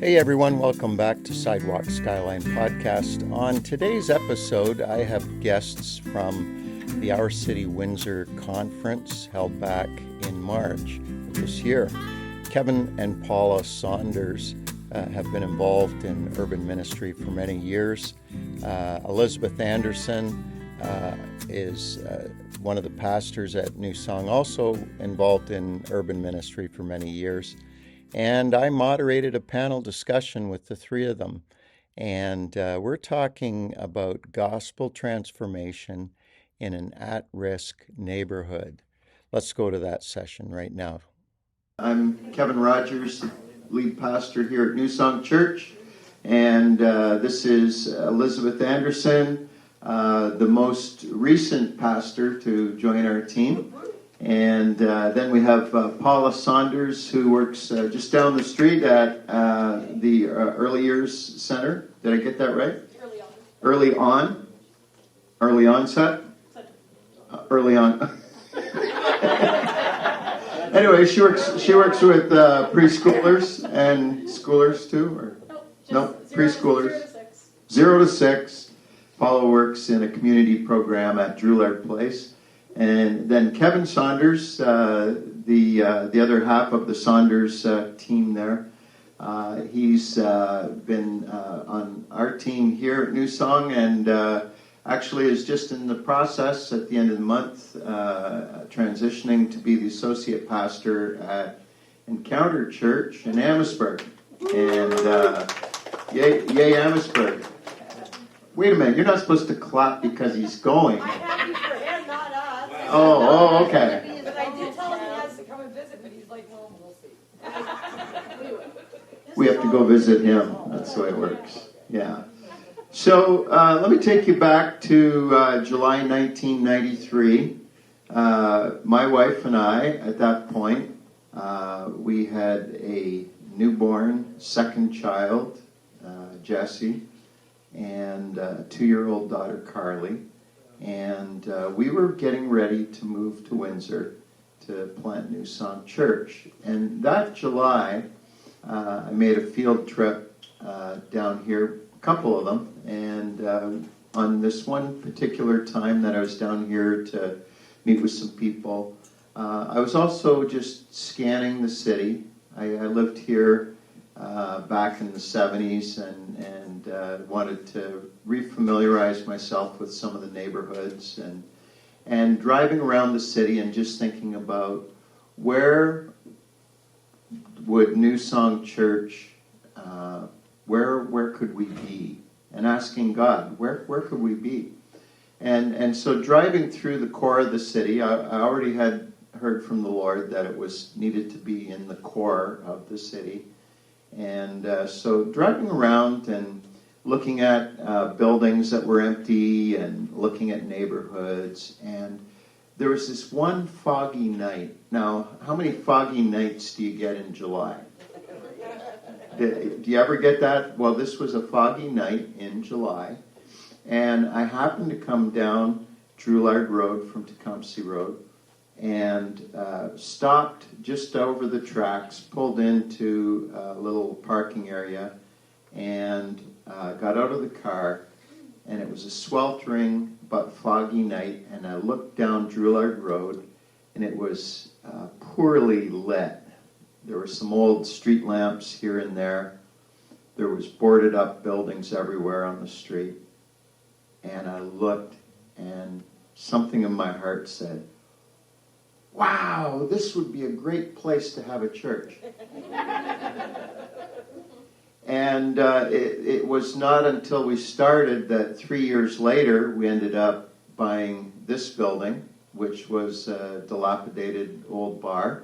Hey everyone, welcome back to Sidewalk, Skyline podcast. On today's episode, I have guests from the Our City Windsor conference held back in March of this year. Kevin and Paula Saunders have been involved in urban ministry for many years. Elizabeth Anderson is one of the pastors at New Song, also involved in urban ministry for many years. And I moderated a panel discussion with the three of them. And we're talking about gospel transformation in an at-risk neighborhood. Let's go to that session right now. I'm Kevin Rogers, lead pastor here at New Song Church. And this is Elizabeth Anderson, the most recent pastor to join our team. And then we have Paula Saunders, who works just down the street at the Early Years Center. Did I get that right? Early on. Early onset? Early on. Anyway, she works with preschoolers and schoolers too, or no, preschoolers. 0 to 6. Paula works in a community program at Drewlard Place. And then Kevin Saunders, the other half of the Saunders team there, he's been on our team here at New Song, and actually is just in the process at the end of the month transitioning to be the associate pastor at Encounter Church in Amherstburg. And yay Amherstburg. Wait a minute, you're not supposed to clap because he's going. I'm happy for him, not us. Oh, okay. But I did tell him he has to come and visit, but he's like, well, we'll see. We have to go visit him. That's the way it works. Yeah. So let me take you back to July 1993. My wife and I, at that point, we had a newborn second child, Jessie, and a 2-year-old daughter, Carly. And we were getting ready to move to Windsor to plant New Song Church. And that July, I made a field trip down here, a couple of them. And on this one particular time that I was down here to meet with some people, I was also just scanning the city. I lived here back in the 70s and wanted to refamiliarize myself with some of the neighborhoods and driving around the city and just thinking about where would New Song Church, where could we be? And asking God, where could we be? And so driving through the core of the city, I already had heard from the Lord that it was needed to be in the core of the city. And so driving around and looking at buildings that were empty and looking at neighborhoods. And there was this one foggy night. Now, how many foggy nights do you get in July? Do you ever get that? Well, this was a foggy night in July. And I happened to come down Drewlard Road from Tecumseh Road and stopped just over the tracks, pulled into a little parking area, and got out of the car, and it was a sweltering but foggy night, and I looked down Drewlard Road, and it was poorly lit. There were some old street lamps here and there. There was boarded up buildings everywhere on the street, and I looked, and something in my heart said, wow, this would be a great place to have a church. And it was not until we started that 3 years later we ended up buying this building, which was a dilapidated old bar.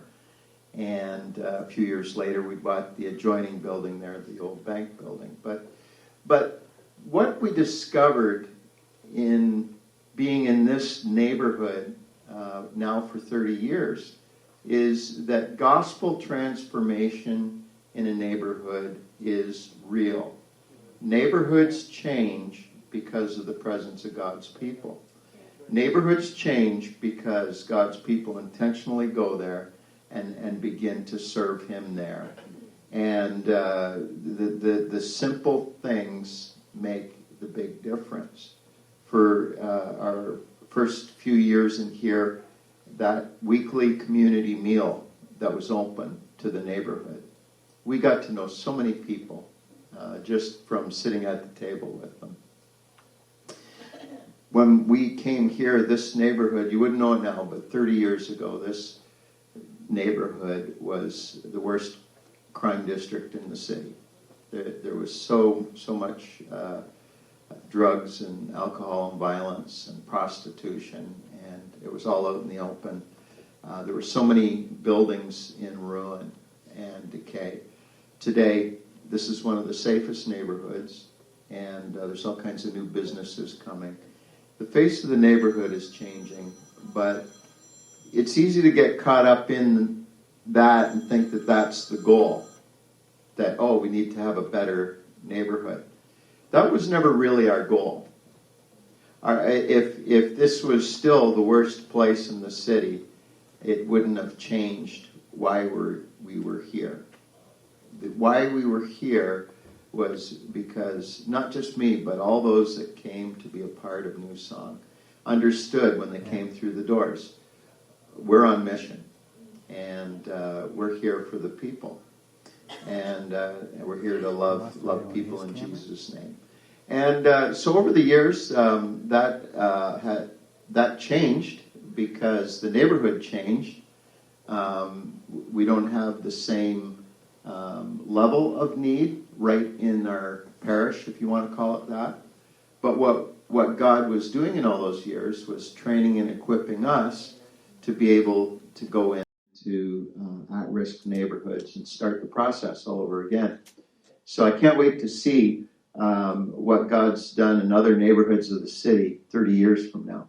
And a few years later we bought the adjoining building there, the old bank building. But what we discovered in being in this neighborhood now for 30 years is that gospel transformation in a neighborhood is real. Neighborhoods change because of the presence of God's people. Neighborhoods change because God's people intentionally go there and begin to serve Him there. And the simple things make the big difference. For our first few years in here, that weekly community meal that was open to the neighborhood, we got to know so many people just from sitting at the table with them. When we came here, this neighborhood, you wouldn't know it now, but 30 years ago, this neighborhood was the worst crime district in the city. There was so much drugs and alcohol and violence and prostitution, and it was all out in the open. There were so many buildings in ruin and decay. Today, this is one of the safest neighborhoods, and there's all kinds of new businesses coming. The face of the neighborhood is changing, but it's easy to get caught up in that and think that that's the goal. That, oh, we need to have a better neighborhood. That was never really our goal. If this was still the worst place in the city, it wouldn't have changed why we were here. Why we were here was because not just me, but all those that came to be a part of New Song understood when they came through the doors. We're on mission, and we're here for the people, and we're here to love people in Jesus' name. And so over the years, that changed because the neighborhood changed. We don't have the same level of need right in our parish, if you want to call it that. But what God was doing in all those years was training and equipping us to be able to go into at-risk neighborhoods and start the process all over again. So I can't wait to see what God's done in other neighborhoods of the city 30 years from now.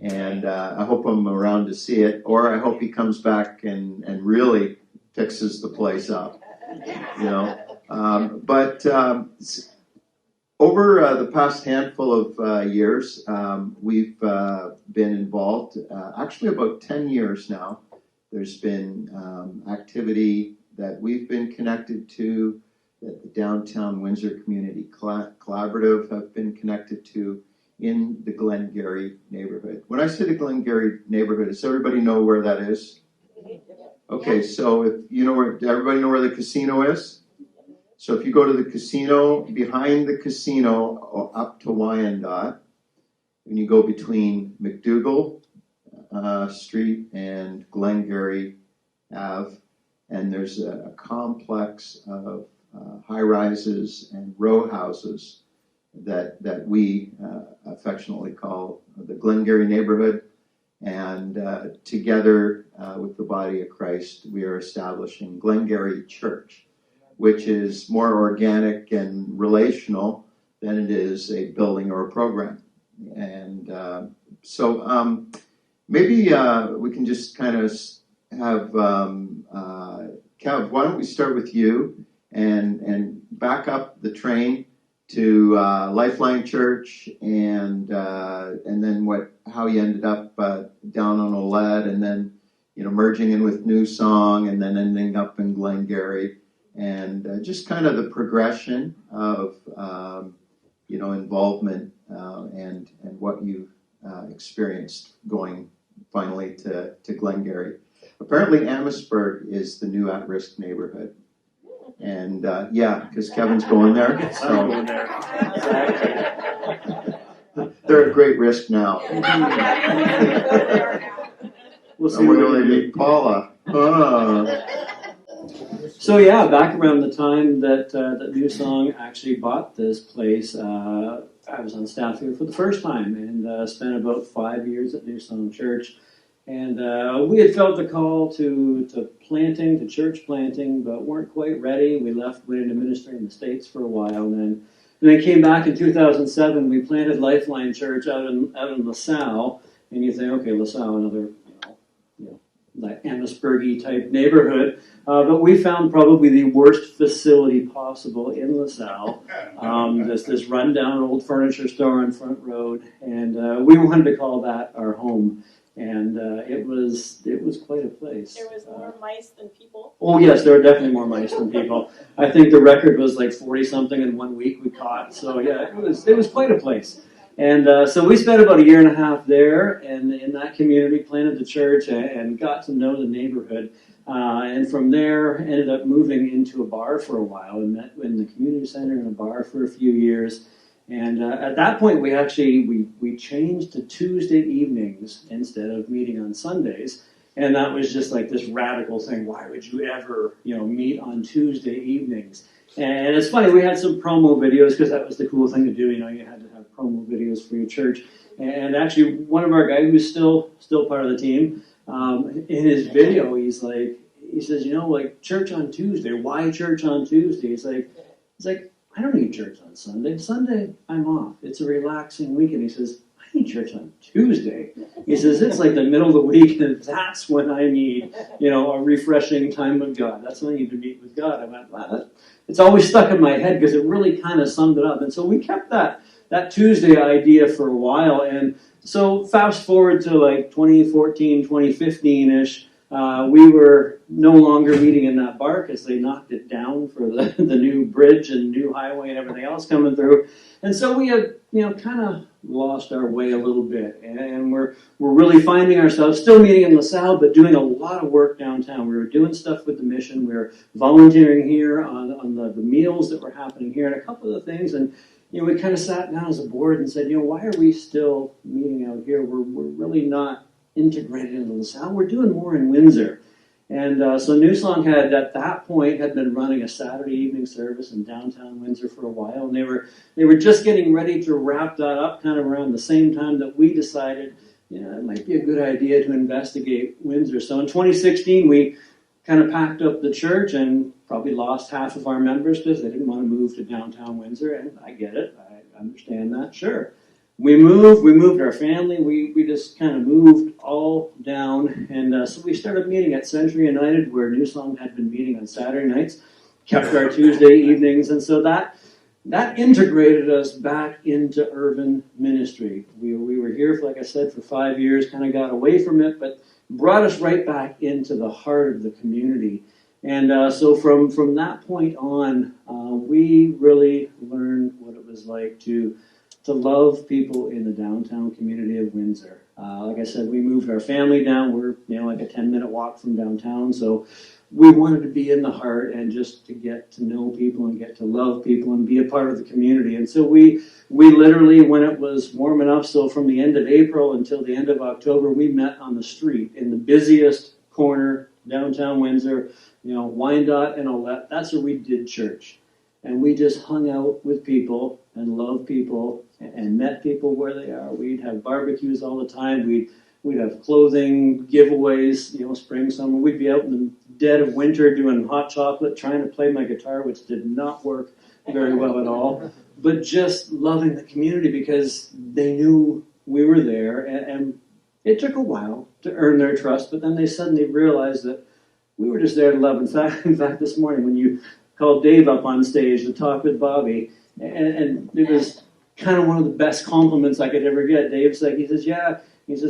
And I hope I'm around to see it, or I hope he comes back and really fixes the place up, you know. But over the past handful of years, we've been involved, actually about 10 years now. There's been activity that we've been connected to, that the Downtown Windsor Community Collaborative have been connected to in the Glengarry neighborhood. When I say the Glengarry neighborhood, does everybody know where that is? Okay, so if you know where, does everybody know where the casino is? So if you go to the casino, behind the casino up to Wyandotte, and you go between McDougall Street and Glengarry Ave, and there's a complex of high-rises and row houses that we affectionately call the Glengarry neighborhood. And together with the body of Christ, we are establishing Glengarry Church, which is more organic and relational than it is a building or a program. And so maybe we can just kind of have, Kev, why don't we start with you and back up the train to Lifeline Church, and then how you ended up down on OLED, and then merging in with New Song, and then ending up in Glengarry, and just kind of the progression of involvement and what you experienced going finally to Glengarry. Apparently, Amherstburg is the new at-risk neighborhood. And because Kevin's going there. So they're at great risk now. We'll see we're going to meet Paula. So back around the time that New Song actually bought this place, I was on staff here for the first time and spent about 5 years at New Song Church. And we had felt the call to church planting, but weren't quite ready. We went into ministry in the States for a while, and then came back in 2007. We planted Lifeline Church out in LaSalle, and you think, okay, LaSalle, another like Amherstburg-y type neighborhood, but we found probably the worst facility possible in LaSalle. This rundown old furniture store on Front Road, and we wanted to call that our home. And it was quite a place. There was more mice than people. Oh yes, there were definitely more mice than people. I think the record was like 40 something in 1 week we caught. So yeah, it was quite a place. And so we spent about a year and a half there, and in that community, planted the church, and got to know the neighborhood. And from there, ended up moving into a bar for a while, and met in the community center in a bar for a few years. And at that point, we changed to Tuesday evenings instead of meeting on Sundays. And that was just like this radical thing. Why would you ever, meet on Tuesday evenings? And it's funny, we had some promo videos because that was the cool thing to do. You had to have promo videos for your church. And actually, one of our guys who's still part of the team, in his video, he says, like church on Tuesday. Why church on Tuesday? He's like, I don't need church on Sunday. Sunday, I'm off. It's a relaxing weekend. He says, I need church on Tuesday. He says, it's like the middle of the week, and that's when I need, a refreshing time with God. That's when I need to meet with God. I went, wow, it's always stuck in my head because it really kind of summed it up. And so we kept that Tuesday idea for a while. And so fast forward to like 2014, 2015-ish, we were no longer meeting in that bar because they knocked it down for the new bridge and new highway and everything else coming through. And so we had, kind of lost our way a little bit. And we're really finding ourselves still meeting in LaSalle, but doing a lot of work downtown. We were doing stuff with the mission. We were volunteering here on the meals that were happening here and a couple of the things. And, we kind of sat down as a board and said, why are we still meeting out here? We're really not integrated into LaSalle. We're doing more in Windsor. And so New Song had, at that point, had been running a Saturday evening service in downtown Windsor for a while, and they were just getting ready to wrap that up kind of around the same time that we decided, it might be a good idea to investigate Windsor. So in 2016, we kind of packed up the church and probably lost half of our members because they didn't want to move to downtown Windsor, and I get it. I understand that, sure. We moved our family, we just kind of moved all down, and so we started meeting at Century United, where New Song had been meeting on Saturday nights, kept our Tuesday evenings, and so that integrated us back into urban ministry. We were here, like I said, for 5 years, kind of got away from it, but brought us right back into the heart of the community. And so from that point on, we really learned what it was like to love people in the downtown community of Windsor. Like I said, we moved our family down. We're like a 10-minute walk from downtown, so we wanted to be in the heart and just to get to know people and get to love people and be a part of the community. And so we literally, when it was warm enough, so from the end of April until the end of October, we met on the street in the busiest corner, downtown Windsor, Wyandotte and Olette. That's where we did church. And we just hung out with people and loved people and met people where they are. We'd have barbecues all the time. We'd have clothing giveaways, spring, summer. We'd be out in the dead of winter doing hot chocolate, trying to play my guitar, which did not work very well at all. But just loving the community because they knew we were there. And it took a while to earn their trust, but then they suddenly realized that we were just there to love. In fact, this morning when you called Dave up on stage to talk with Bobby, and it was kind of one of the best compliments I could ever get. Dave's like, he says,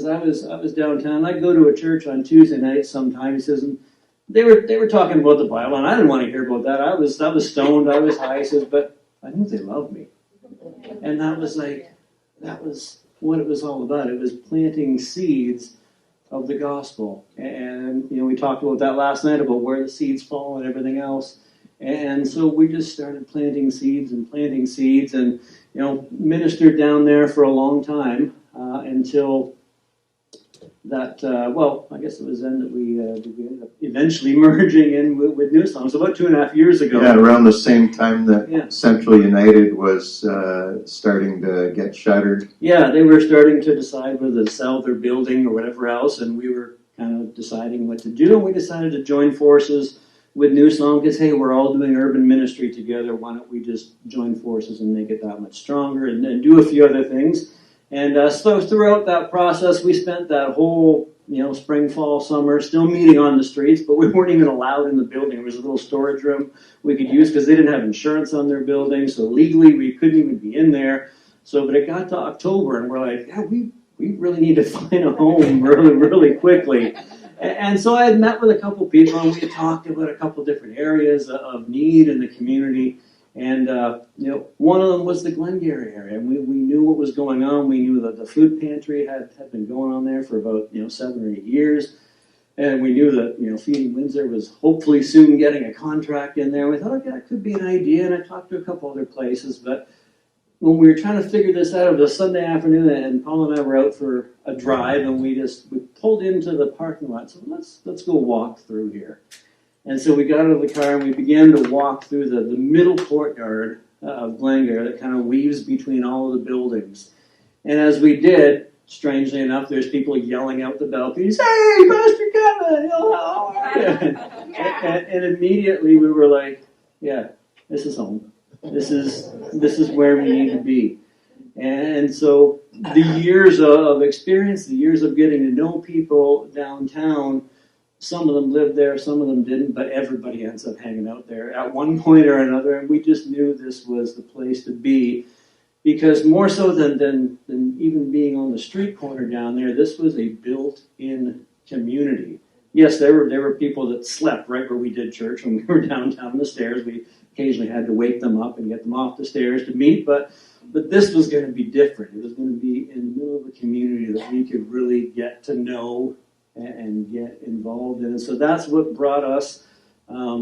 I was downtown. I go to a church on Tuesday nights sometimes. He says, and they were talking about the Bible, and I didn't want to hear about that. I was stoned, I was high. He says, but I knew they loved me, and that was what it was all about. It was planting seeds of the gospel, and we talked about that last night about where the seeds fall and everything else. And so we just started planting seeds and ministered down there for a long time until that, I guess it was then that we ended up eventually merging in with New Song. So about 2.5 years ago. Yeah, around the same time that Central United was starting to get shuttered. Yeah, they were starting to decide whether to sell their building or whatever else, and we were kind of deciding what to do, and we decided to join forces with New Song because, hey, we're all doing urban ministry together. Why don't we just join forces and make it that much stronger and do a few other things? And so throughout that process, we spent that whole, spring, fall, summer still meeting on the streets, but we weren't even allowed in the building. There was a little storage room we could use because they didn't have insurance on their building, so legally we couldn't even be in there. But it got to October, and we're like, we really need to find a home really, really quickly. And so I had met with a couple people, and we had talked about a couple different areas of need in the community. And one of them was the Glengarry area, and we knew what was going on. We knew that the food pantry had been going on there for about 7 or 8 years, and we knew that Feeding Windsor was hopefully soon getting a contract in there. We thought, okay, that could be an idea, and I talked to a couple other places, but when we were trying to figure this out, it was a Sunday afternoon, and Paul and I were out for a drive, and we pulled into the parking lot. So let's go walk through here. And so we got out of the car and we began to walk through the middle courtyard of Glengarry that kind of weaves between all of the buildings. And as we did, strangely enough, there's people yelling out the balconies, "Hey, Pastor Kevin! How are you?" And immediately we were like, "Yeah, this is home. This is where we need to be." And so the years of experience, the years of getting to know people downtown, some of them lived there, some of them didn't, but everybody ends up hanging out there at one point or another, and we just knew this was the place to be, because more so than even being on the street corner down there, this was a built-in community. Yes, there were people that slept right where we did church when we were downtown on the stairs. We occasionally had to wake them up and get them off the stairs to meet, but this was going to be different. It was going to be in the middle of a community that we could really get to know and get involved in. And so that's what brought us a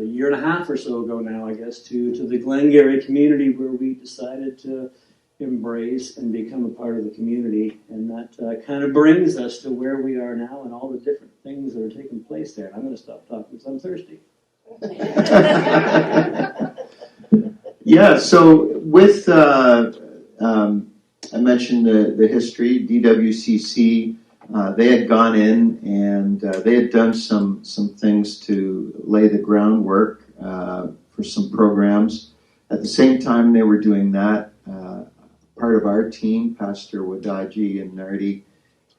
year and a half or so ago now, I guess, to the Glengarry community, where we decided to embrace and become a part of the community. And that kind of brings us to where we are now and all the different things that are taking place there. And I'm going to stop talking because I'm thirsty. Yeah, so with, I mentioned the history, DWCC, they had gone in and they had done some things to lay the groundwork for some programs. At the same time they were doing that, part of our team, Pastor Wadaji and Nardi,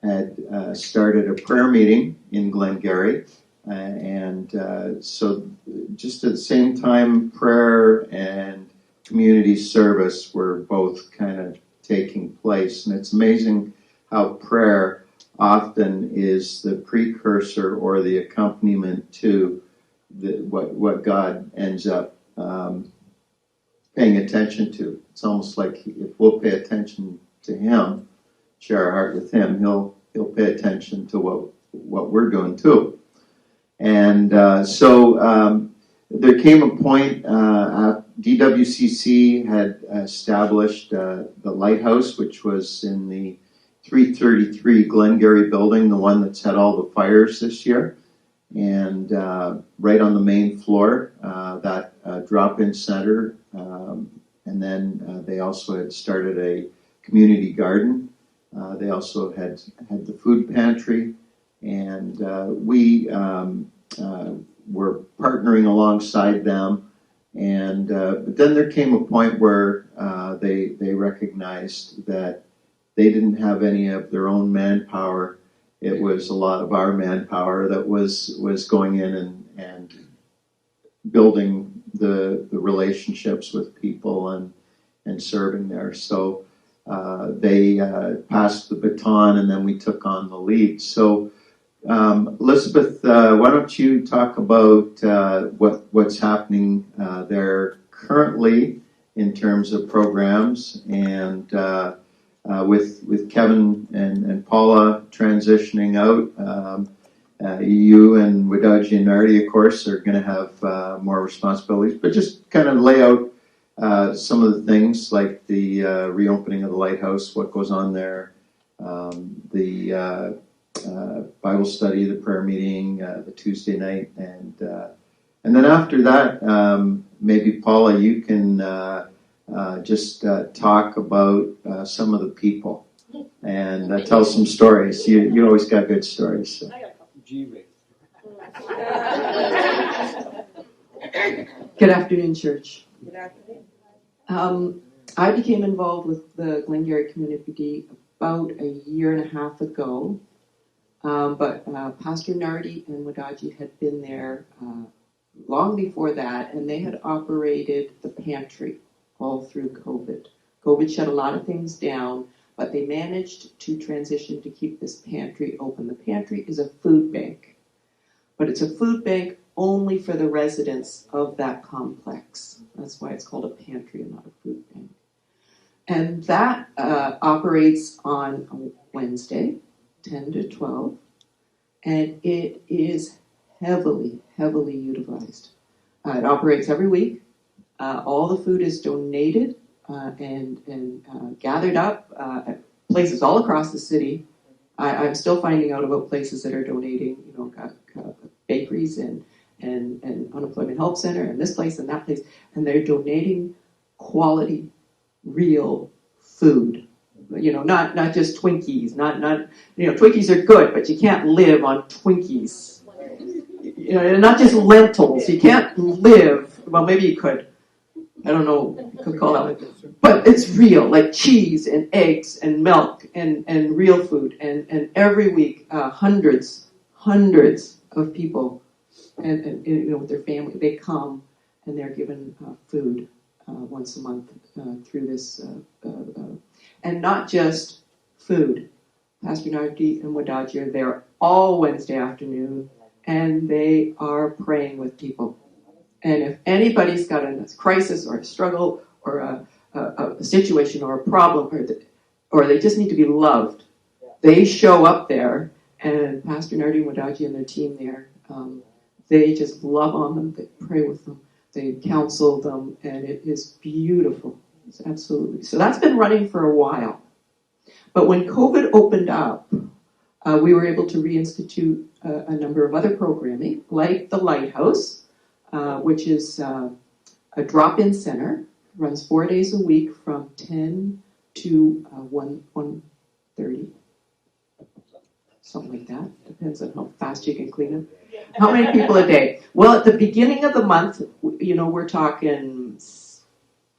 had started a prayer meeting in Glengarry. So just at the same time, prayer and community service were both kind of taking place. And it's amazing how prayer often is the precursor or the accompaniment to what God ends up paying attention to. It's almost like if we'll pay attention to Him, share our heart with Him, He'll pay attention to what we're doing too. And so there came a point, DWCC had established the lighthouse, which was in the 333 Glengarry building, the one that's had all the fires this year. And right on the main floor, that drop-in center. And then they also had started a community garden. They also had the food pantry. And we were partnering alongside them. And but then there came a point where they recognized that they didn't have any of their own manpower. It was a lot of our manpower that was going in and building the relationships with people and serving there. So they passed the baton, and then we took on the lead. So Elizabeth, why don't you talk about what's happening there currently in terms of programs, and with Kevin and Paula transitioning out, you and Wadaji and Nardi, of course, are going to have more responsibilities, but just kind of lay out some of the things like the reopening of the lighthouse, what goes on there, the Bible study, the prayer meeting, the Tuesday night, and then after that, maybe Paula, you can just talk about some of the people and tell some stories. You always got good stories. So. Good afternoon, church. Good afternoon. I became involved with the Glengarry community about a year and a half ago. But Pastor Nardi and Wadaji had been there long before that, and they had operated the pantry all through COVID. COVID shut a lot of things down, but they managed to transition to keep this pantry open. The pantry is a food bank, but it's a food bank only for the residents of that complex. That's why it's called a pantry and not a food bank. And that operates on a Wednesday, 10 to 12, and it is heavily, heavily utilized. It operates every week. All the food is donated and gathered up at places all across the city. I'm still finding out about places that are donating, bakeries and unemployment help center and this place and that place, and they're donating quality, real food. Not just Twinkies. Twinkies are good, but you can't live on Twinkies. Not just lentils. You can't live. Well, maybe you could. I don't know. You could call that, but it's real, like cheese and eggs and milk and real food. And every week, hundreds of people and with their family, they come and they're given food once a month through this, and not just food. Pastor Nardi and Wadaji are there all Wednesday afternoon, and they are praying with people. And if anybody's got a crisis or a struggle or a situation or a problem or they just need to be loved, they show up there, and Pastor Nardi and Wadaji and their team there, they just love on them, they pray with them, they counsel them, and it is beautiful. It's absolutely. So that's been running for a while. But when COVID opened up, we were able to reinstitute a number of other programming, like the Lighthouse, which is a drop-in center, runs 4 days a week from 10 to 1:30, something like that. Depends on how fast you can clean them. How many people a day? Well, at the beginning of the month, we're talking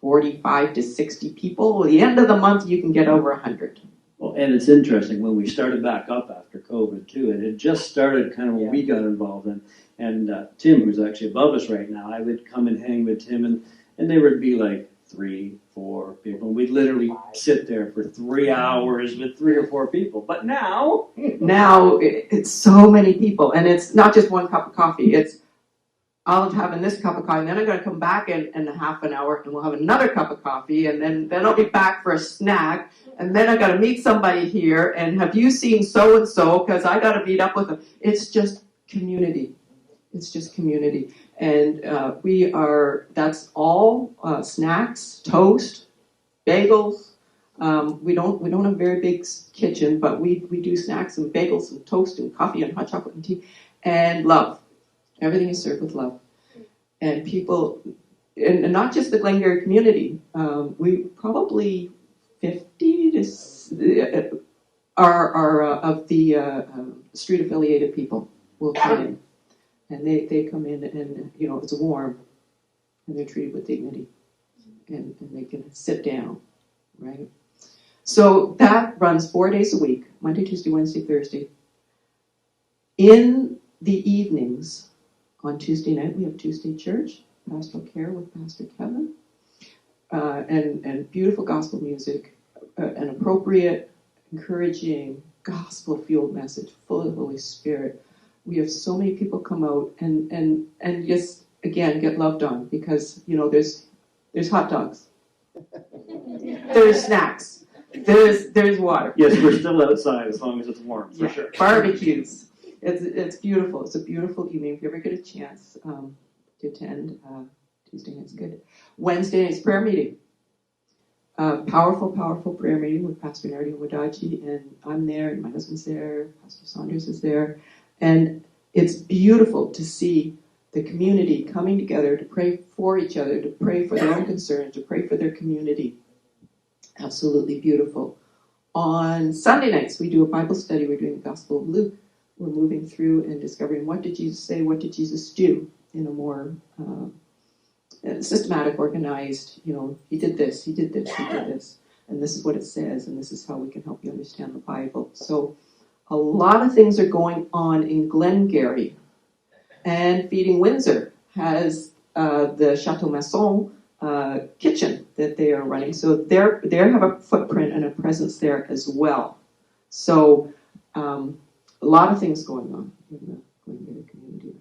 45 to 60 people. At the end of the month, you can get over 100. Well, and it's interesting, when we started back up after COVID too, it had just started kind of when we got involved in, and Tim, who's actually above us right now, I would come and hang with Tim, and there would be like 3, 4 people. We'd literally sit there for 3 hours with 3 or 4 people. But now it's so many people, and it's not just one cup of coffee. It's I'll having this cup of coffee, and then I'm going to come back in a half an hour, and we'll have another cup of coffee, and then I'll be back for a snack, and then I got to meet somebody here, and have you seen so and so? Because I got to meet up with them. It's just community. It's just community, and that's all snacks, toast, bagels. We don't have a very big kitchen, but we do snacks and bagels and toast and coffee and hot chocolate and tea, and love. Everything is served with love. And people, and not just the Glengarry community, we probably 50 to are of the street affiliated people will come in. And they come in and, it's warm and they're treated with dignity and they can sit down, right? So that runs 4 days a week, Monday, Tuesday, Wednesday, Thursday. In the evenings, on Tuesday night, we have Tuesday church, pastoral care with Pastor Kevin, and beautiful gospel music, an appropriate, encouraging, gospel-fueled message full of the Holy Spirit. We have so many people come out and just, again, get loved on because, there's hot dogs, there's snacks, there's water. yes, we're still outside as long as it's warm, for sure. Barbecues. It's beautiful. It's a beautiful evening. If you ever get a chance to attend, Tuesday night's good. Wednesday night's prayer meeting. Powerful prayer meeting with Pastor Nardi and Wadaji, and I'm there, and my husband's there, Pastor Saunders is there, and it's beautiful to see the community coming together to pray for each other, to pray for their own concerns, to pray for their community. Absolutely beautiful. On Sunday nights, we do a Bible study. We're doing the Gospel of Luke. We're moving through and discovering what did Jesus say, what did Jesus do in a more systematic, organized, he did this, he did this, he did this, and this is what it says, and this is how we can help you understand the Bible. So a lot of things are going on in Glengarry, and Feeding Windsor has the Chateau Masson kitchen that they are running. So they have a footprint and a presence there as well. So a lot of things going on in the Glengarry community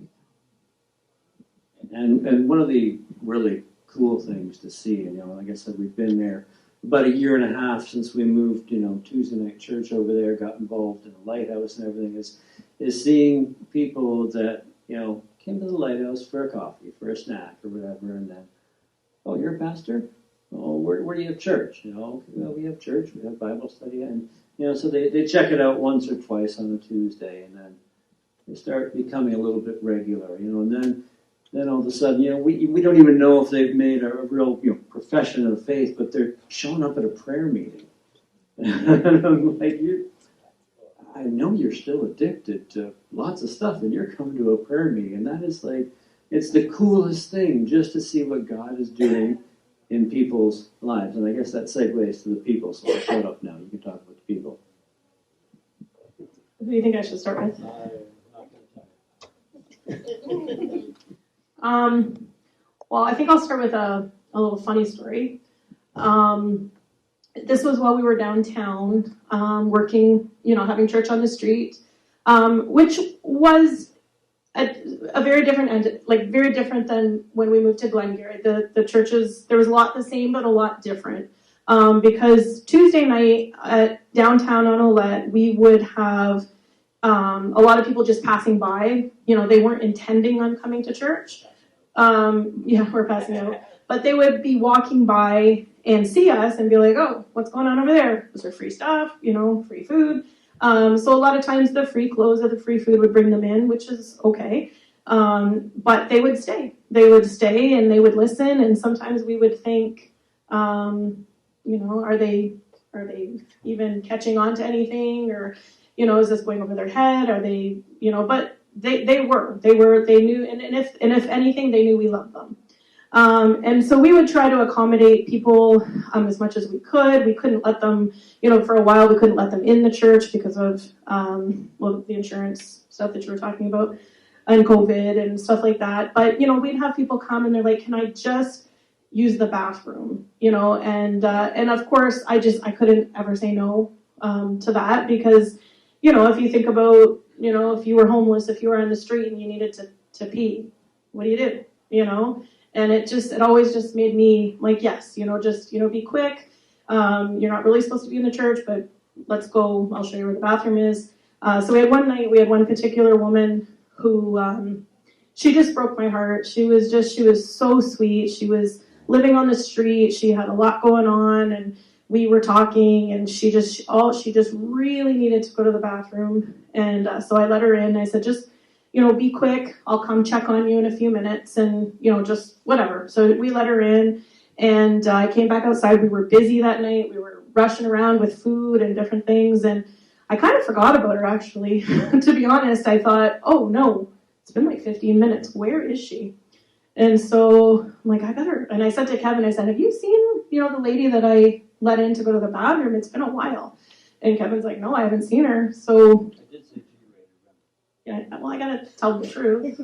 right now. And one of the really cool things to see, like I said, we've been there about a year and a half since we moved, Tuesday night church over there, got involved in the lighthouse and everything, is seeing people that, came to the lighthouse for a coffee, for a snack or whatever, and then, oh, you're a pastor? Oh, where do you have church? Well, we have church, we have Bible study, and, so they check it out once or twice on a Tuesday, and then they start becoming a little bit regular, and then all of a sudden, we don't even know if they've made a real profession of faith, but they're showing up at a prayer meeting. And I'm like, I know you're still addicted to lots of stuff, and you're coming to a prayer meeting. And that is it's the coolest thing just to see what God is doing in people's lives. And I guess that segues to the people, so I'll shut up now. You can talk about the people. Who do you think I should start with? Well, I think I'll start with a little funny story. This was while we were downtown, working, having church on the street, which was a very different, very different than when we moved to Glengarry. The churches, there was a lot the same, but a lot different. Because Tuesday night at downtown on Olette, we would have a lot of people just passing by. They weren't intending on coming to church. We're passing out. But they would be walking by and see us and be like, oh, what's going on over there? Was there free stuff? Free food. So a lot of times the free clothes or the free food would bring them in, which is okay. But they would stay. They would stay and they would listen. And sometimes we would think, are they even catching on to anything? Or, is this going over their head? Are they, but they knew, and if anything, they knew we loved them. And so we would try to accommodate people as much as we could. We couldn't let them, for a while we couldn't let them in the church because of the insurance stuff that you were talking about and COVID and stuff like that. But, we'd have people come and they're like, can I just use the bathroom? And of course I couldn't ever say no to that because, if you think about, if you were homeless, if you were on the street and you needed to pee, what do? And it always just made me like, yes, be quick. You're not really supposed to be in the church, but let's go. I'll show you where the bathroom is. So we had one particular woman who, she just broke my heart. She was so sweet. She was living on the street. She had a lot going on and we were talking and she just really needed to go to the bathroom. And so I let her in. I said, just, be quick. I'll come check on you in a few minutes and, just whatever. So we let her in and I came back outside. We were busy that night. We were rushing around with food and different things. And I kind of forgot about her actually. To be honest, I thought, oh no, it's been like 15 minutes. Where is she? And so I'm like, I better. And I said to Kevin, I said, have you seen, the lady that I let in to go to the bathroom? It's been a while. And Kevin's like, no, I haven't seen her. So I did say to you, yeah, well, I gotta tell the truth.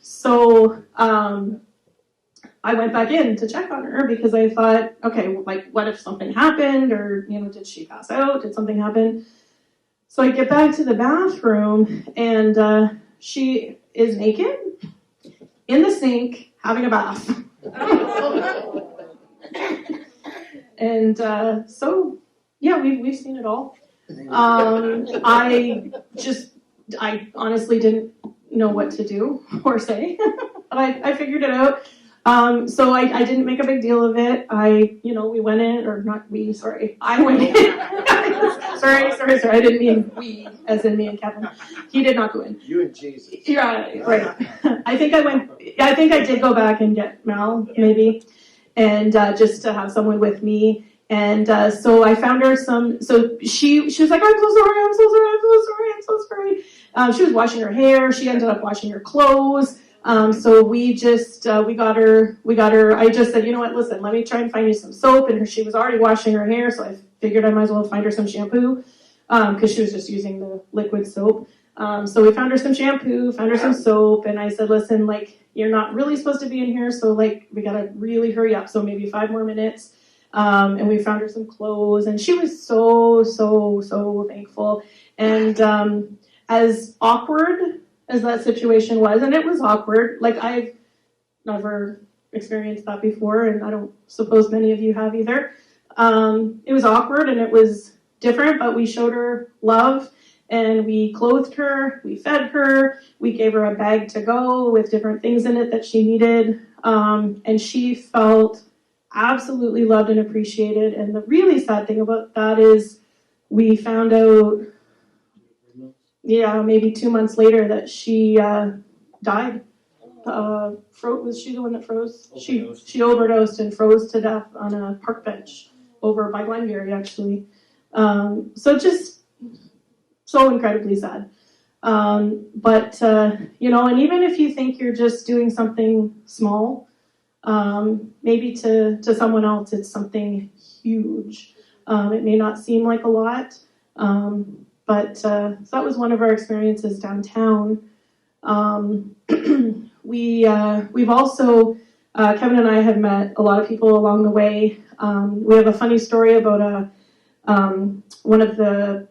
So I went back in to check on her because I thought, okay, what if something happened or, did she pass out? Did something happen? So I get back to the bathroom and she is naked in the sink having a bath. And so, yeah, we've seen it all. I honestly didn't know what to do or say, but I figured it out. So I didn't make a big deal of it. We went in, or not we, sorry, I went in. sorry, I didn't mean we, as in me and Kevin. He did not go in. You and Jesus. Yeah, right. I think I did go back and get Mal, maybe, and just to have someone with me. And so I found her so she was like, I'm so sorry. She was washing her hair. She ended up washing her clothes. So we got her, I just said, you know what, listen, let me try and find you some soap. And she was already washing her hair. So I figured I might as well find her some shampoo, because she was just using the liquid soap. So we found her some shampoo, found her some soap, and I said, listen, like, you're not really supposed to be in here, so like, we gotta really hurry up. So maybe 5 more minutes. And we found her some clothes, and she was so thankful. And as awkward as that situation was, and it was awkward, like I've never experienced that before, and I don't suppose many of you have either. It was awkward and it was different, but we showed her love, and we clothed her, we fed her, we gave her a bag to go with different things in it that she needed, and she felt absolutely loved and appreciated. And the really sad thing about that is we found out, maybe 2 months later, that she died. Was she the one that froze? She overdosed and froze to death on a park bench over by Glengarry, actually. So just so incredibly sad. But and even if you think you're just doing something small, maybe to someone else it's something huge. It may not seem like a lot, but so that was one of our experiences downtown. We've also, Kevin and I have met a lot of people along the way. We have a funny story about one of the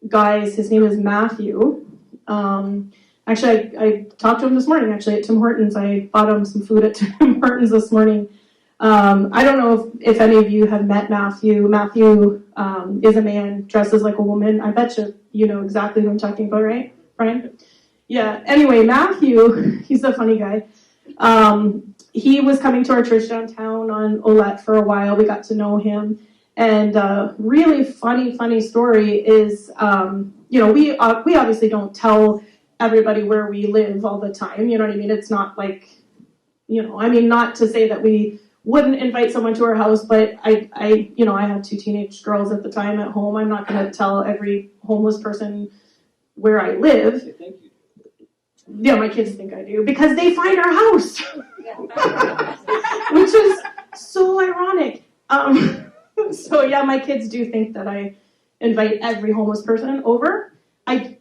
guys. His name is Matthew. Actually, I talked to him this morning, actually, at Tim Hortons. I bought him some food at Tim Hortons this morning. I don't know if any of you have met Matthew. Matthew is a man, dresses like a woman. I bet you know exactly who I'm talking about, right, Brian? Yeah, anyway, Matthew, he's a funny guy. He was coming to our church downtown on Olette for a while. We got to know him. And really funny story is, we obviously don't tell everybody where we live all the time. You know what I mean? It's not like, not to say that we wouldn't invite someone to our house, but I had 2 teenage girls at the time at home. I'm not going to tell every homeless person where I live. Yeah, my kids think I do, because they find our house, which is so ironic. So yeah, my kids do think that I invite every homeless person over. I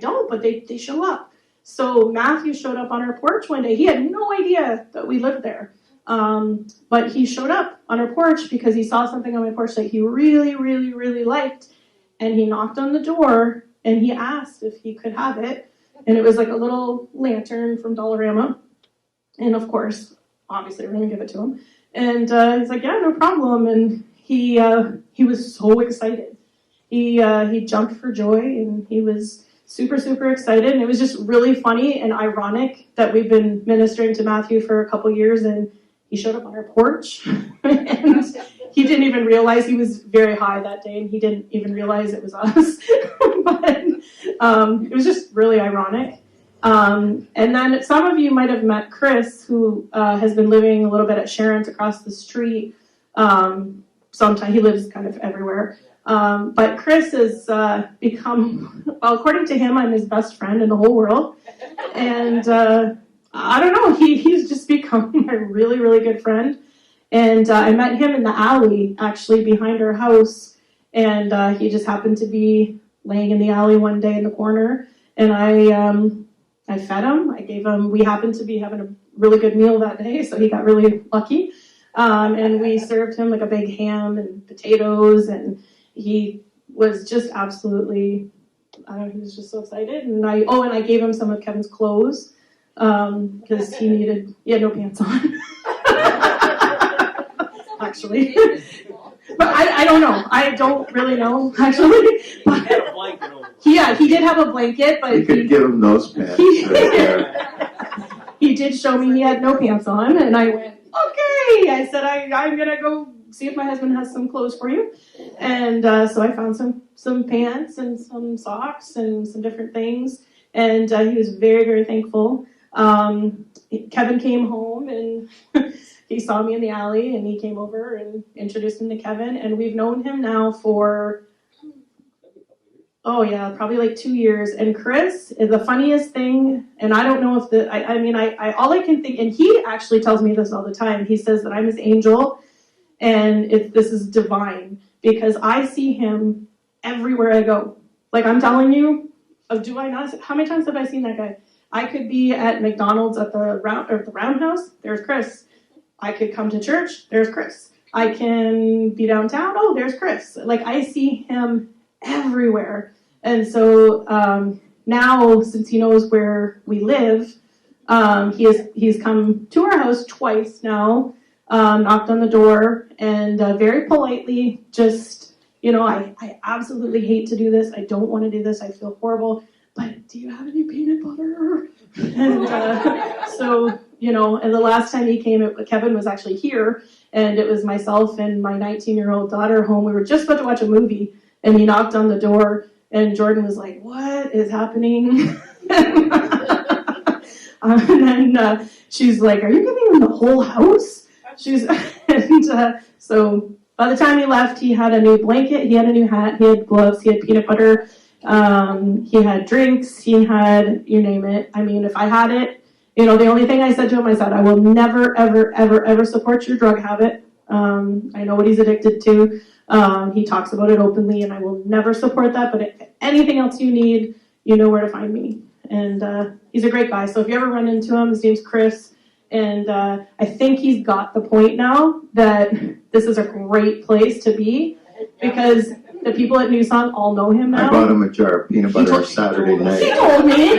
don't, but they show up. So Matthew showed up on our porch one day. He had no idea that we lived there. But he showed up on our porch because he saw something on my porch that he really liked. And he knocked on the door and he asked if he could have it. And it was like a little lantern from Dollarama. And of course, obviously we're going to give it to him. And he's like, yeah, no problem. And he was so excited. He jumped for joy, and he was super excited. And it was just really funny and ironic that we've been ministering to Matthew for a couple years, and he showed up on our porch. And he didn't even realize, he was very high that day, and he didn't even realize it was us. But it was just really ironic. And then some of you might have met Chris, who has been living a little bit at Sharon's across the street. Sometimes he lives kind of everywhere. But Chris has become, well, according to him, I'm his best friend in the whole world. And I don't know, he's just become a really good friend. And I met him in the alley, actually, behind our house. And he just happened to be laying in the alley one day in the corner. And I fed him. I gave him, we happened to be having a really good meal that day, so he got really lucky. And we served him like a big ham and potatoes, and he was just absolutely, he was just so excited. And I gave him some of Kevin's clothes, because he had no pants on. Actually. But I don't know. I don't really know, actually. But, yeah, he did have a blanket, but you could give him those pants. He did show me he had no pants on, and I went, okay. I said, I'm going to go see if my husband has some clothes for you. And so I found some pants and some socks and some different things. And he was very thankful. Kevin came home, and he saw me in the alley, and he came over and introduced him to Kevin. And we've known him now for, probably like 2 years. And Chris is the funniest thing. And I don't know if I all I can think, and he actually tells me this all the time. He says that I'm his angel, and this is divine, because I see him everywhere I go. Like, I'm telling you, Oh, do I not? How many times have I seen that guy? I could be at McDonald's at the Roundhouse. There's Chris. I could come to church. There's Chris. I can be downtown. Oh, there's Chris. Like, I see him everywhere. And so now, since he knows where we live, he's come to our house twice now, knocked on the door, and very politely just, I absolutely hate to do this. I don't want to do this. I feel horrible. But do you have any peanut butter? And so, and the last time he came, Kevin was actually here, and it was myself and my 19-year-old daughter home. We were just about to watch a movie, and he knocked on the door, and Jordan was like, "What is happening?" And then she's like, "Are you giving him the whole house?" So by the time he left, he had a new blanket, he had a new hat, he had gloves, he had peanut butter, he had drinks, he had, you name it. I mean, if I had it, the only thing I said to him, I said, "I will never, ever, ever, ever support your drug habit. I know what he's addicted to. He talks about it openly, and I will never support that. But if anything else you need, you know where to find me." And he's a great guy. So if you ever run into him, his name's Chris. And I think he's got the point now that this is a great place to be because the people at New Song all know him now. I bought him a jar of peanut butter Saturday night. He told me.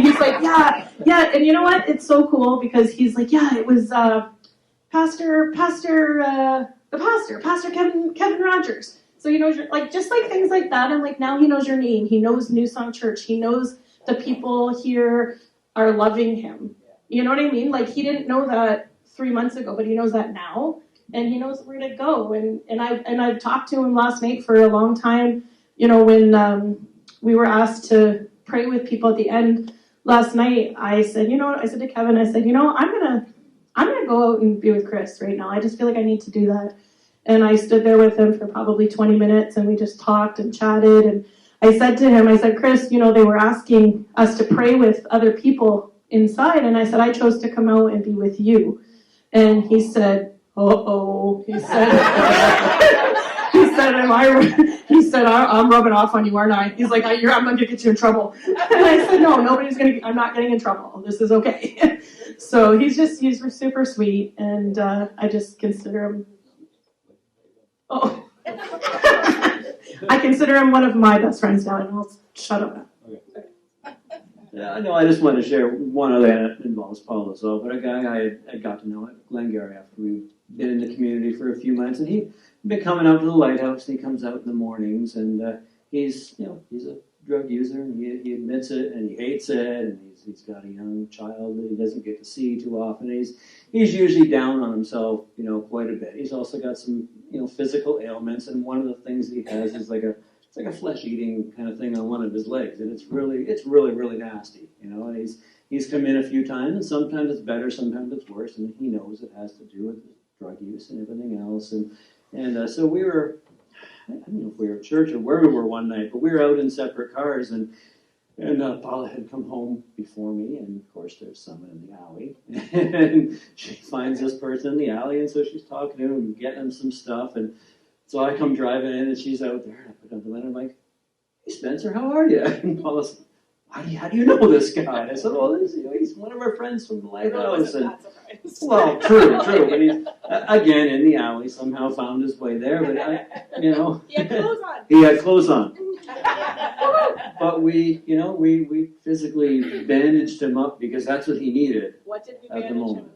He's like, yeah. And you know what? It's so cool because he's like, yeah, it was Pastor Kevin Rogers. So he knows just like things like that. And like now he knows your name. He knows New Song Church. He knows the people here are loving him. You know what I mean? Like he didn't know that 3 months ago, but he knows that now. And he knows where to go. And I've talked to him last night for a long time. When we were asked to pray with people at the end last night, I said, I said to Kevin, I said, I'm gonna go out and be with Chris right now. I just feel like I need to do that. And I stood there with him for probably 20 minutes, and we just talked and chatted. And I said to him, I said, Chris, they were asking us to pray with other people inside, and I said, I chose to come out and be with you. And he said, uh-oh. He said, I'm rubbing off on you, aren't I? He's like, I'm going to get you in trouble. And I said, no, I'm not getting in trouble. This is okay. So he's super sweet, and I just consider him, I consider him one of my best friends now, and I'll shut up now. Yeah, no, I just wanted to share one other that involves Paula as well, but a guy I got to know at Glengarry after we've been in the community for a few months, and he'd been coming out to the lighthouse, and he comes out in the mornings, and he's a drug user, and he admits it, and he hates it, and he's got a young child that he doesn't get to see too often. He's usually down on himself, quite a bit. He's also got some, physical ailments, and one of the things that he has is like a flesh-eating kind of thing on one of his legs, and it's really, really nasty, and he's come in a few times, and sometimes it's better, sometimes it's worse, and he knows it has to do with drug use and everything else, and so we were, I don't know if we were at church or where we were one night, but we were out in separate cars, and Paula had come home before me, and of course there's someone in the alley, and she finds this person in the alley, and so she's talking to him and getting him some stuff, and so I come driving in, and she's out there, and I put down the window, and I'm like, "Hey Spencer, how are you?" And Paula's, how do you know this guy? And I said, "Well, he's one of our friends from the lighthouse." And well, true, but he's again in the alley, somehow found his way there, but He had clothes on. He had clothes on. But we physically bandaged him up because that's what he needed. What did we at the moment.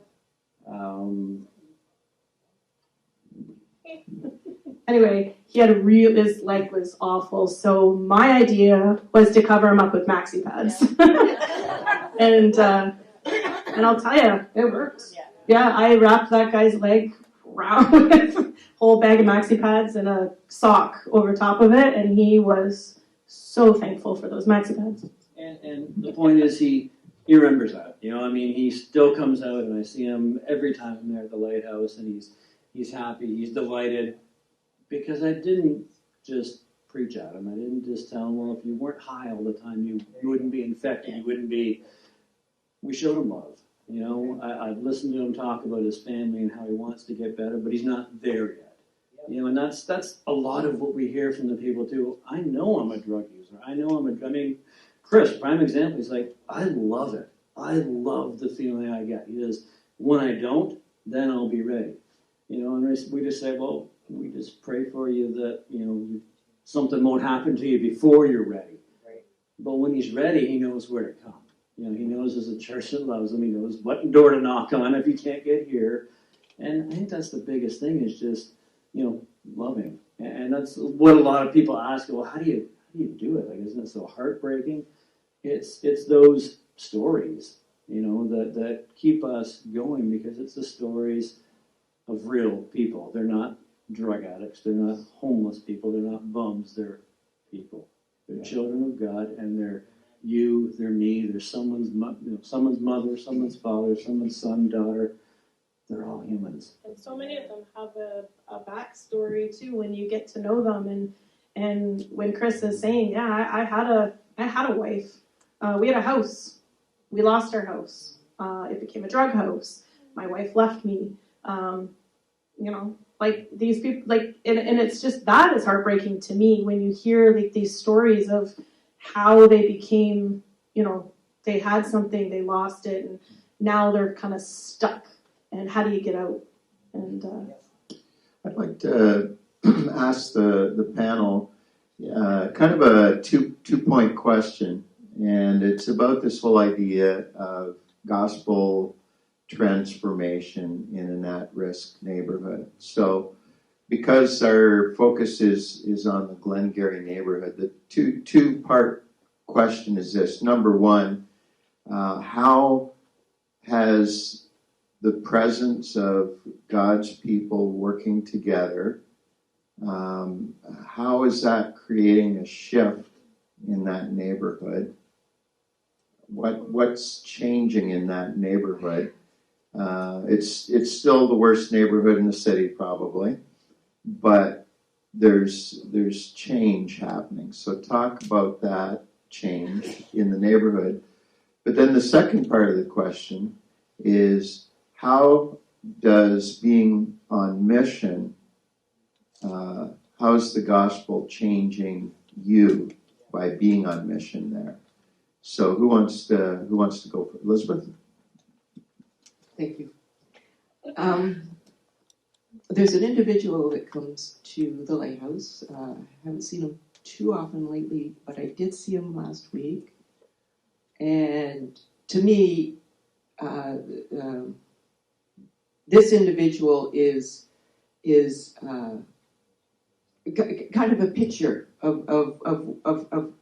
Anyway, his leg was awful, so my idea was to cover him up with maxi pads. And I'll tell you, it worked. Yeah, I wrapped that guy's leg around with a whole bag of maxi pads and a sock over top of it, and he was so thankful for those maxi pads. And the point is, he remembers that. He still comes out, and I see him every time I'm there at the lighthouse, and he's happy, he's delighted. Because I didn't just preach at him. I didn't just tell him, well, if you weren't high all the time, you wouldn't be infected. You wouldn't be. We showed him love. I've listened to him talk about his family and how he wants to get better, but he's not there yet. And that's a lot of what we hear from the people too. I know I'm a drug user. I know Chris, prime example, he's like, I love it. I love the feeling I get. He says, when I don't, then I'll be ready. You know, and we just say, well, we just pray for you that, you know, something won't happen to you before you're ready. Right. But when he's ready, he knows where to come. You know, he knows there's a church that loves him. He knows what door to knock on if you can't get here. And I think that's the biggest thing is just, you know, loving. And that's what a lot of people ask, well, how do you do it? Like, isn't it so heartbreaking? It's those stories, you know, that keep us going, because it's the stories of real people. They're not drug addicts. They're not homeless people. They're not bums. They're people. They're children of God, and they're you, they're me, they're someone's mother, someone's father, someone's son, daughter. They're all humans. And so many of them have a backstory too when you get to know them. And when Chris is saying, yeah, I had a wife. We had a house. We lost our house. It became a drug house. My wife left me. You know, like these people, like, and it's just, that is heartbreaking to me when you hear like these stories of how they became, you know, they had something, they lost it, and now they're kind of stuck. And how do you get out? And I'd like to ask the panel kind of a two-point question, and it's about this whole idea of gospel transformation in an at-risk neighborhood. So, because our focus is on the Glengarry neighborhood, the two-part question is this. Number one, how has the presence of God's people working together, how is that creating a shift in that neighborhood? What's changing in that neighborhood? It's still the worst neighborhood in the city, probably, but there's change happening. So talk about that change in the neighborhood. But then the second part of the question is, how does being on mission, how is the gospel changing you by being on mission there? So who wants to go for Elizabeth? Thank you. There's an individual that comes to the lighthouse. I haven't seen him too often lately, but I did see him last week. And to me, this individual is kind of a picture of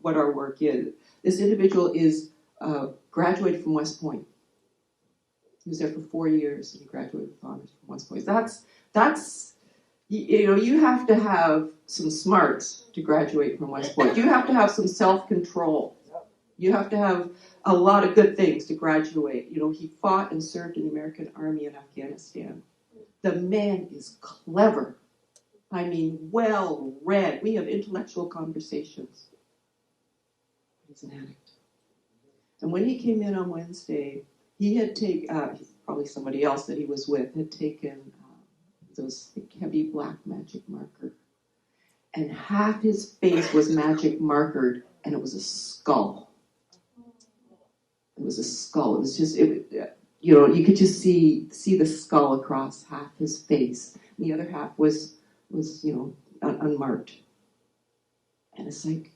what our work is. This individual is graduated from West Point. He was there for 4 years, and he graduated with honors from West Point. That's you know, you have to have some smarts to graduate from West Point. You have to have some self-control. You have to have a lot of good things to graduate. You know, he fought and served in the American Army in Afghanistan. The man is clever. I mean, well-read. We have intellectual conversations. He's an addict. And when he came in on Wednesday, he had taken, probably somebody else that he was with, had taken those heavy black magic marker. And half his face was magic markered, and it was a skull. It was a skull. It was just, you know, you could just see the skull across half his face. And the other half was you know, unmarked. And it's like,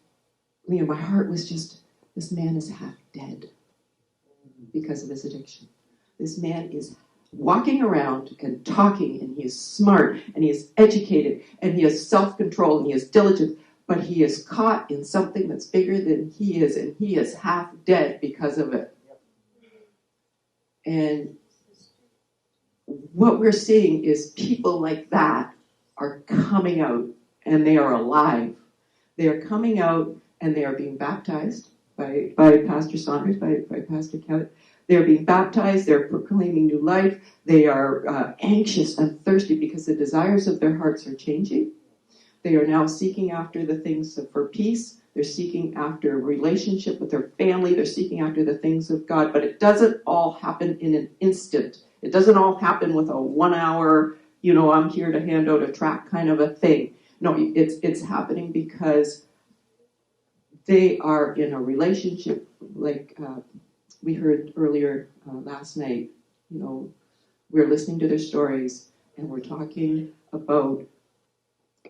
you know, my heart was just, this man is half dead because of his addiction. This man is walking around and talking, and he is smart, and he is educated, and he has self-control, and he is diligent, but he is caught in something that's bigger than he is, and he is half dead because of it. And what we're seeing is people like that are coming out, and they are alive. They are coming out, and they are being baptized by Pastor Saunders, by Pastor Kevin. They're being baptized, they're proclaiming new life, they are anxious and thirsty because the desires of their hearts are changing. They are now seeking after the things for peace, they're seeking after a relationship with their family, they're seeking after the things of God, but it doesn't all happen in an instant. It doesn't all happen with a 1 hour, you know, I'm here to hand out a tract kind of a thing. No, it's happening because They are in a relationship, like we heard earlier last night. You know, we're listening to their stories, and we're talking about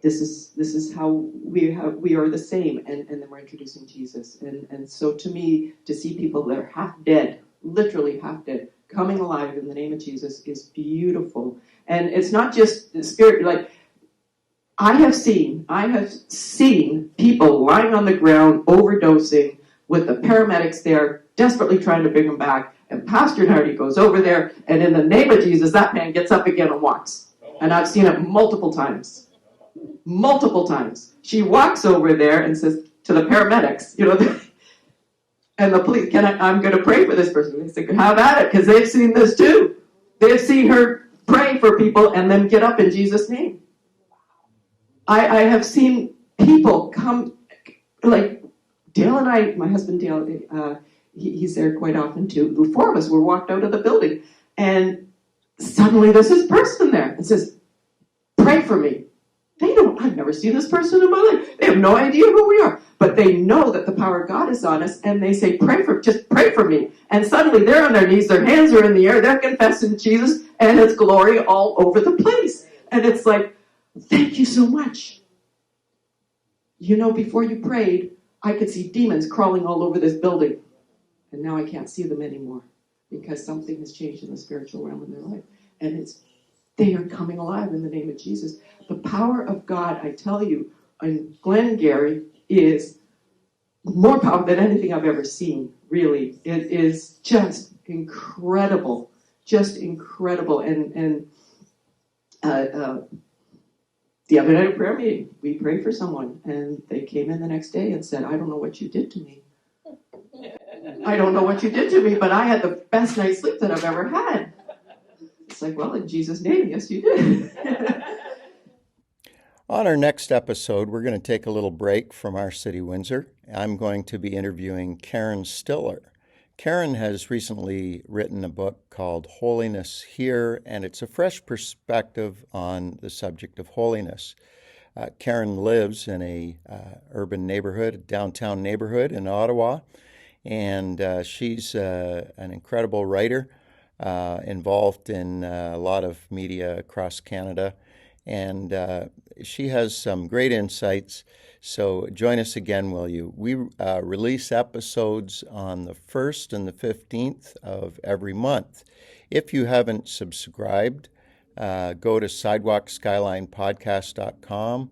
this is how we are the same, and then we're introducing Jesus. And so to me, to see people that are half dead, literally half dead, coming alive in the name of Jesus is beautiful. And it's not just the spirit, like I have seen people lying on the ground overdosing with the paramedics there desperately trying to bring them back, and Pastor Nardi goes over there, and in the name of Jesus, that man gets up again and walks. And I've seen it multiple times. She walks over there and says to the paramedics, you know, and the police, I'm going to pray for this person. They say, have at it, because they've seen this too. They've seen her pray for people and then get up in Jesus' name. I have seen people come, like Dale and I, my husband Dale, he's there quite often too. The four of us were walked out of the building, and suddenly there's this person there and says, pray for me. I've never seen this person in my life. They have no idea who we are. But they know that the power of God is on us, and they say, just pray for me. And suddenly they're on their knees, their hands are in the air, they're confessing Jesus, and it's glory all over the place. And it's like, thank you so much. You know, before you prayed, I could see demons crawling all over this building. And now I can't see them anymore, because something has changed in the spiritual realm in their life. And they are coming alive in the name of Jesus. The power of God, I tell you, in Glengarry is more powerful than anything I've ever seen, really. It is just incredible. And the other night of prayer meeting, we prayed for someone, and they came in the next day and said, I don't know what you did to me. I don't know what you did to me, but I had the best night's sleep that I've ever had. It's like, well, in Jesus' name, yes, you did. On our next episode, we're going to take a little break from our city, Windsor. I'm going to be interviewing Karen Stiller. Karen has recently written a book called Holiness Here, and it's a fresh perspective on the subject of holiness. Karen lives in a urban neighborhood, a downtown neighborhood in Ottawa, and she's an incredible writer, involved in a lot of media across Canada, and she has some great insights. So join us again, will you? We release episodes on the 1st and the 15th of every month. If you haven't subscribed, go to sidewalk/skylinepodcast.com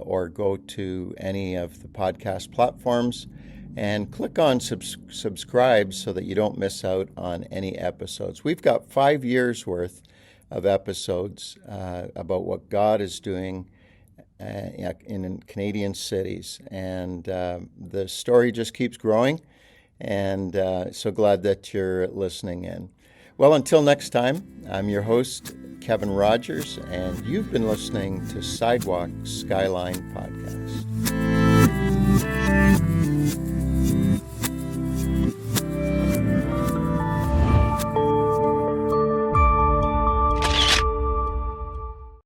or go to any of the podcast platforms and click on subscribe so that you don't miss out on any episodes. We've got 5 years worth of episodes about what God is doing in Canadian cities, and the story just keeps growing, and so glad that you're listening in. Well, until next time, I'm your host, Kevin Rogers, and you've been listening to Sidewalk Skyline Podcast.